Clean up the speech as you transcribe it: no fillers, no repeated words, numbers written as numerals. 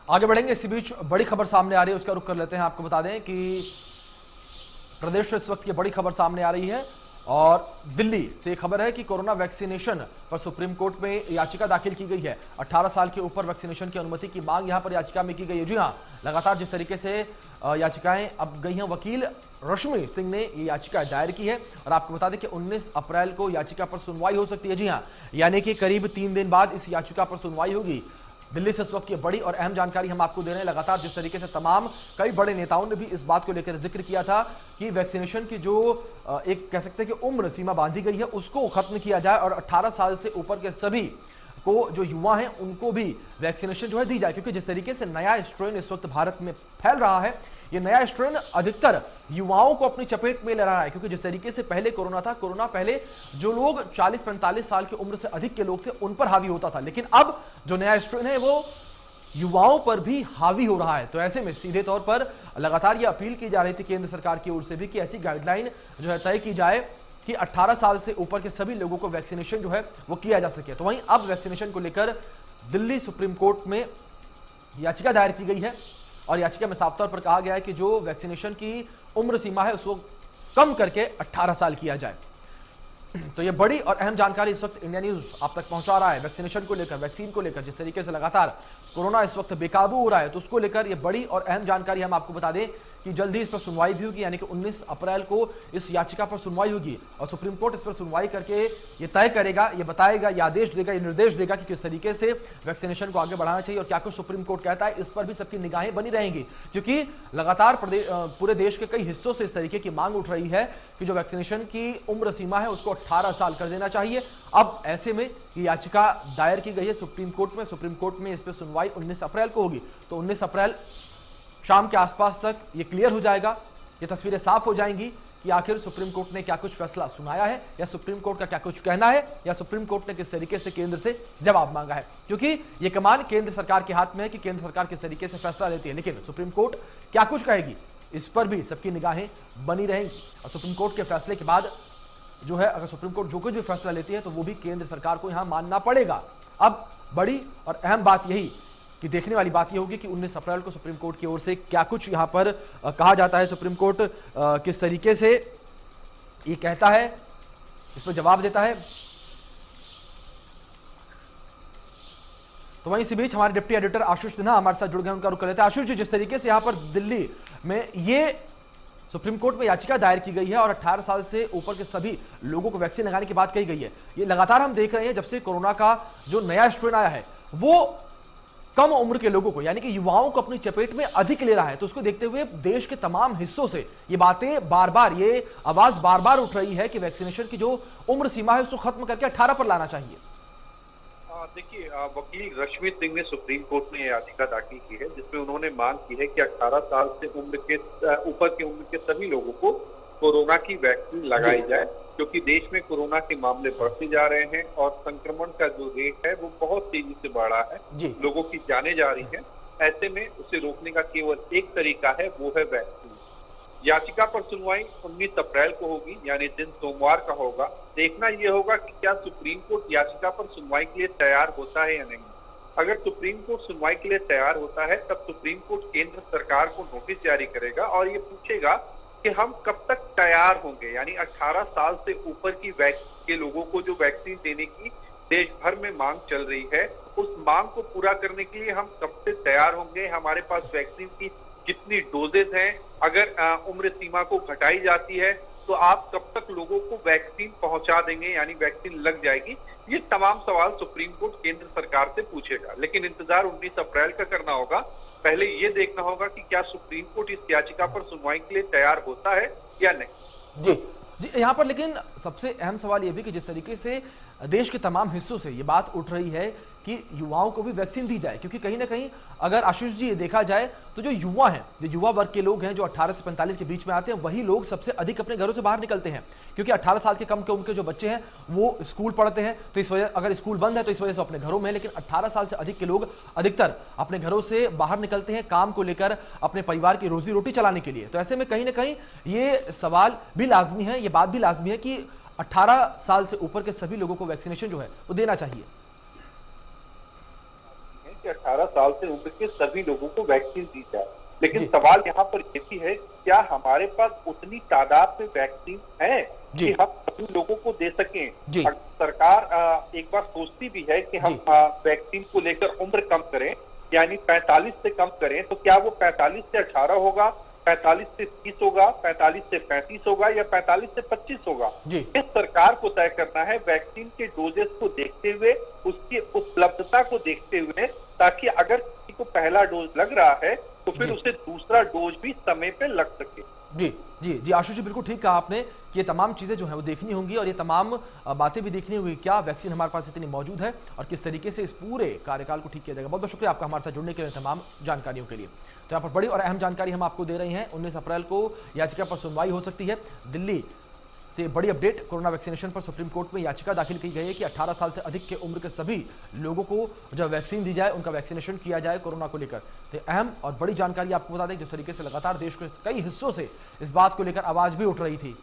आगे बढ़ेंगे, इसी बीच बड़ी खबर सामने आ रही है, उसका रुख कर लेते हैं। आपको बता दें कि प्रदेश से इस वक्त ये बड़ी खबर सामने आ रही है और दिल्ली से ये खबर है कि कोरोना वैक्सीनेशन पर सुप्रीम कोर्ट में याचिका दाखिल की गई है। 18 साल के ऊपर वैक्सीनेशन की अनुमति की मांग यहां पर याचिका में की गई है। जी हां, लगातार जिस तरीके से याचिकाएं अब गई हैं, वकील रश्मि सिंह ने ये याचिका दायर की है और आपको बता दें कि 19 अप्रैल को याचिका पर सुनवाई हो सकती है। जी हां, यानी कि करीब 3 दिन बाद इस याचिका पर सुनवाई होगी। दिल्ली से इस वक्त की बड़ी और अहम जानकारी हम आपको दे रहे हैं। लगातार जिस तरीके से तमाम कई बड़े नेताओं ने भी इस बात को लेकर जिक्र किया था कि वैक्सीनेशन की जो एक कह सकते हैं कि उम्र सीमा बांधी गई है उसको खत्म किया जाए और 18 साल से ऊपर के सभी को जो युवा हैं उनको भी वैक्सीनेशन जो है दी जाए, क्योंकि जिस तरीके से नया स्ट्रेन इस वक्त भारत में फैल रहा है, ये नया स्ट्रेन अधिकतर युवाओं को अपनी चपेट में ले रहा है। क्योंकि जिस तरीके से पहले कोरोना था, कोरोना पहले जो लोग 40-45 साल की उम्र से अधिक के लोग थे उन पर हावी होता था, लेकिन अब जो नया स्ट्रेन है वो युवाओं पर भी हावी हो रहा है। तो ऐसे में सीधे तौर पर लगातार ये अपील की जा रही थी केंद्र सरकार की ओर से भी कि ऐसी गाइडलाइन जो है तय की जाए कि 18 साल से ऊपर के सभी लोगों को वैक्सीनेशन जो है वो किया जा सके। तो वहीं अब वैक्सीनेशन को लेकर दिल्ली सुप्रीम कोर्ट में याचिका दायर की गई है और याचिका में साफ तौर पर कहा गया है कि जो वैक्सीनेशन की उम्र सीमा है उसको कम करके 18 साल किया जाए। तो ये बड़ी और अहम जानकारी इस वक्त इंडिया न्यूज आप तक पहुंचा रहा है। वैक्सीनेशन को लेकर, वैक्सीन को लेकर जिस तरीके से लगातार कोरोना इस वक्त बेकाबू हो रहा है, तो उसको लेकर ये बड़ी और अहम जानकारी हम आपको बता दें कि जल्दी इस पर सुनवाई भी होगी, यानी कि 19 अप्रैल को इस याचिका पर सुनवाई होगी और सुप्रीम कोर्ट इस पर सुनवाई करके ये तय करेगा, ये बताएगा, ये आदेश देगा, ये निर्देश देगा कि किस तरीके से वैक्सीनेशन को आगे बढ़ाना चाहिए और क्या कुछ सुप्रीम कोर्ट कहता है। इस पर भी सबकी निगाहें बनी रहेंगी, क्योंकि लगातार पूरे देश के कई हिस्सों से इस तरीके की मांग उठ रही है कि जो वैक्सीनेशन की उम्र सीमा है उसको 18 साल कर देना चाहिए। अब ऐसे में ये याचिका दायर की गई है सुप्रीम कोर्ट में। सुप्रीम कोर्ट में इस पर सुनवाई 19 अप्रैल को होगी। तो 19 अप्रैल शाम के आसपास तक ये क्लियर हो जाएगा, ये तस्वीरें साफ हो जाएंगी कि आखिर सुप्रीम कोर्ट ने क्या कुछ फैसला सुनाया है या सुप्रीम कोर्ट का क्या कुछ कहना है या सुप्रीम कोर्ट ने किस तरीके से केंद्र से जवाब मांगा है। क्योंकि ये कमान केंद्र सरकार के हाथ में है कि केंद्र सरकार किस तरीके से फैसला लेती है, लेकिन सुप्रीम कोर्ट क्या कुछ कहेगी इस पर भी सबकी निगाहें बनी रहेंगी। और सुप्रीम कोर्ट के फैसले के बाद जो है, अगर सुप्रीम कोर्ट जो कुछ भी फैसला लेती है तो वो भी केंद्र सरकार को यहां मानना पड़ेगा। अब बड़ी और अहम बात यही कि देखने वाली बात यह होगी कि 19 अप्रैल को सुप्रीम कोर्ट की ओर से क्या कुछ यहां पर कहा जाता है, सुप्रीम कोर्ट किस तरीके से ये कहता है, इस पर जवाब देता है। तो वहीं इसी बीच हमारे डिप्टी एडिटर आशीष सिन्हा हमारे साथ जुड़ गए, उनका रुख कर लेते हैं। आशीष जी, जिस तरीके से यहां पर दिल्ली में ये सुप्रीम कोर्ट में याचिका दायर की गई है और 18 साल से ऊपर के सभी लोगों को वैक्सीन लगाने की बात कही गई है, ये लगातार हम देख रहे हैं जब से कोरोना का जो नया स्ट्रेन आया है वो कम उम्र के लोगों को यानी कि युवाओं को अपनी चपेट में अधिक ले रहा है। तो उसको देखते हुए देश के तमाम हिस्सों से ये बातें बार बार, ये आवाज बार बार उठ रही है कि वैक्सीनेशन की जो उम्र सीमा है उसको खत्म करके 18 पर लाना चाहिए। देखिए, वकील रश्मि सिंह ने सुप्रीम कोर्ट में याचिका दाखिल की है जिसमें उन्होंने मांग की है कि 18 साल से ऊपर की उम्र के सभी लोगों को कोरोना की वैक्सीन लगाई जाए, क्योंकि देश में कोरोना के मामले बढ़ते जा रहे हैं और संक्रमण का जो रेट है वो बहुत तेजी से बढ़ा है, लोगों की जानें जा रही हैं। ऐसे में उसे रोकने का केवल एक तरीका है, वो है वैक्सीन। याचिका पर सुनवाई 19 अप्रैल को होगी, यानी दिन सोमवार का होगा। देखना यह होगा कि क्या सुप्रीम कोर्ट याचिका पर सुनवाई के लिए तैयार होता है या नहीं। अगर सुप्रीम कोर्ट सुनवाई के लिए तैयार होता है तब सुप्रीम कोर्ट केंद्र सरकार को नोटिस जारी करेगा और ये पूछेगा कि हम कब तक तैयार होंगे, यानी 18 साल से ऊपर के लोगों को जो वैक्सीन देने की देश भर में मांग चल रही है, उस मांग को पूरा करने के लिए हम कब से तैयार होंगे, हमारे पास वैक्सीन की कितनी डोजेज हैं, अगर उम्र सीमा को घटाई जाती है तो आप कब तक लोगों को वैक्सीन पहुंचा देंगे, यानी वैक्सीन लग जाएगी। ये तमाम सवाल सुप्रीम कोर्ट केंद्र सरकार से पूछेगा, लेकिन इंतजार 19 अप्रैल का करना होगा। पहले ये देखना होगा कि क्या सुप्रीम कोर्ट इस याचिका पर सुनवाई के लिए तैयार होता है या नहीं। जी, यहां पर लेकिन सबसे अहम सवाल यह भी कि जिस तरीके से देश के तमाम हिस्सों से ये बात उठ रही है कि युवाओं को भी वैक्सीन दी जाए, क्योंकि कहीं ना कहीं अगर आशीष जी ये देखा जाए तो जो युवा हैं, जो युवा वर्ग के लोग हैं जो 18 से 45 के बीच में आते हैं, वही लोग सबसे अधिक अपने घरों से बाहर निकलते हैं। क्योंकि 18 साल के कम के उनके जो बच्चे हैं वो स्कूल पढ़ते हैं, तो इस वजह, अगर स्कूल बंद है तो इस वजह से अपने घरों में, लेकिन 18 साल से अधिक के लोग अधिकतर अपने घरों से बाहर निकलते हैं काम को लेकर, अपने परिवार की रोजी रोटी चलाने के लिए। तो ऐसे में कहीं ना कहीं ये सवाल भी लाजमी है, ये बात भी लाजमी है कि 18 साल से ऊपर के सभी लोगों को वैक्सीनेशन जो है वो देना चाहिए। कि 18 साल से उम्र के सभी लोगों को वैक्सीन दी जाए। लेकिन जी। सवाल यहाँ पर ये भी है, क्या हमारे पास उतनी तादाद में वैक्सीन है जी। कि हम सभी लोगों को दे सकें? जी। अगर सरकार एक बार सोचती भी है कि हम जी। वैक्सीन को लेकर उम्र कम करें, यानी 45 से कम करें, तो क्या वो 45 से 18 होगा, 45 से 30 होगा, 45 से 35 होगा या 45 से 25 होगा? जी। इस सरकार को तय करना है, वैक्सीन के डोजेस को देखते हुए, उसकी उपलब्धता को देखते हुए, ताकि अगर किसी को पहला डोज लग रहा है तो फिर जी। उसे दूसरा डोज भी समय पे लग सके। जी जी जी आशुष जी, बिल्कुल ठीक कहा आपने कि ये तमाम चीज़ें जो है वो देखनी होंगी और ये तमाम बातें भी देखनी होगी, क्या वैक्सीन हमारे पास इतनी मौजूद है और किस तरीके से इस पूरे कार्यकाल को ठीक किया जाएगा। बहुत बहुत शुक्रिया आपका हमारे साथ जुड़ने के लिए, तमाम जानकारियों के लिए। तो यहाँ पर बड़ी और अहम जानकारी हम आपको दे रहे हैं। 19 अप्रैल को याचिका पर सुनवाई हो सकती है। दिल्ली से बड़ी अपडेट, कोरोना वैक्सीनेशन पर सुप्रीम कोर्ट में याचिका दाखिल की गई है कि 18 साल से अधिक के उम्र के सभी लोगों को जब वैक्सीन दी जाए, उनका वैक्सीनेशन किया जाए कोरोना को लेकर। तो अहम और बड़ी जानकारी आपको बता दें, जिस तरीके से लगातार देश के कई हिस्सों से इस बात को लेकर आवाज भी उठ रही थी